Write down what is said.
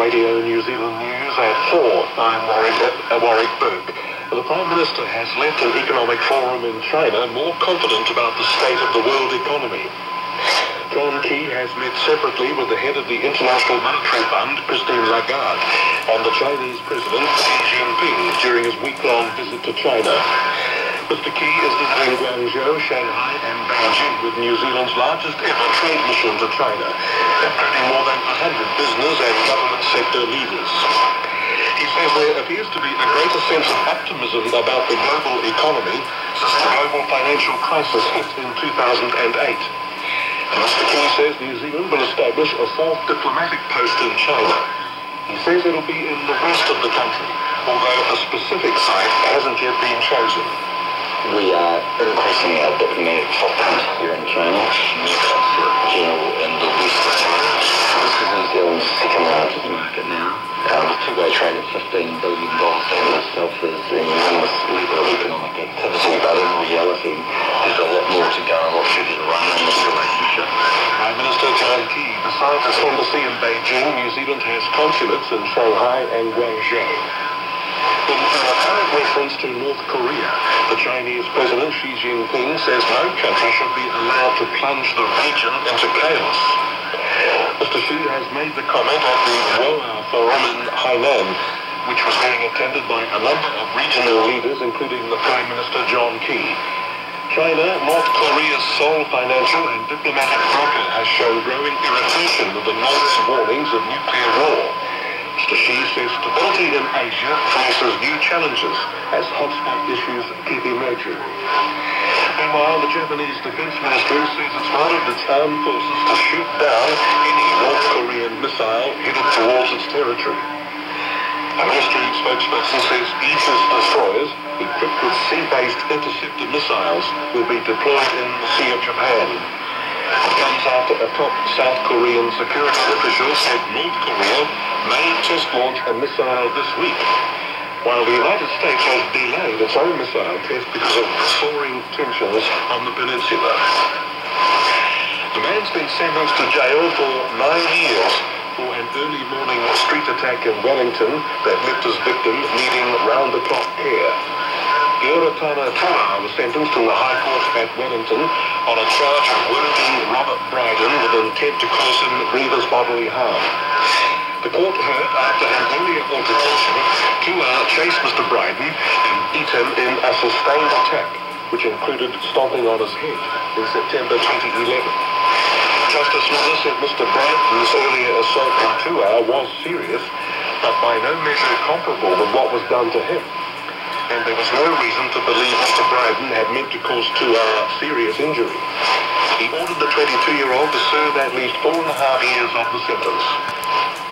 Radio New Zealand News at 4. I'm Warwick Burke. The Prime Minister has left an economic forum in China more confident about the state of the world economy. John Key has met separately with the head of the International Monetary Fund, Christine Lagarde, and the Chinese President Xi Jinping during his week-long visit to China. Mr. Key is visiting Guangzhou, Shanghai and Beijing with New Zealand's largest ever trade mission to China, including more than 100 business and government sector leaders. He says there appears to be a greater sense of optimism about the global economy since the global financial crisis hit in 2008. Mr. Key says New Zealand will establish a fourth diplomatic post in China. He says it'll be in the west of the country, although a specific site hasn't yet been chosen. We are increasing our diplomatic footprint here in China. General in the west of China. This is New Zealand's second largest market now. Two-way trade at $15 billion in itself is an enormous level of economic activity, but in reality there's a lot more to go, a lot further to run in this relationship. Prime Minister John Key, besides its embassy in Beijing, New Zealand has consulates in Shanghai and Guangzhou. In an apparent reference to North Korea, the Chinese President Xi Jinping says no country should be allowed to plunge the region into chaos. Mr. Xi has made the comment at the Woa Forum in Hainan, which was being attended by a number of regional leaders, including the Prime Minister John Key. China, North Korea's sole financial and diplomatic broker, has shown growing irritation with the North's warnings of nuclear war. Mr. Xi says stability in Asia faces new challenges as hotspot issues keep emerging. Meanwhile, the Japanese Defense Ministry says it's ordered its armed forces to shoot down any North Korean missile headed towards its territory. A ministry spokesperson says Aegis destroyers equipped with sea-based interceptor missiles will be deployed in the Sea of Japan. It comes after a top South Korean security official said North Korea may test launch a missile this week, while the United States has delayed its own missile test because of soaring tensions on the peninsula. The man's been sentenced to jail for 9 years for an early morning street attack in Wellington that left his victim needing round-the-clock care. Giratana Tua was sentenced to the High Court at Wellington on a charge of wounding Robert Bryden with intent to cause him grievous bodily harm. The court heard after an earlier altercation, Tua chased Mr. Bryden and beat him in a sustained attack, which included stomping on his head in September 2011. Justice Miller said Mr. Bryden's earlier assault on Tua was serious, but by no measure comparable with what was done to him. And there was no reason to believe Mr. Bryden had meant to cause Tua serious injury. He ordered the 22-year-old to serve at least 4.5 years of the sentence.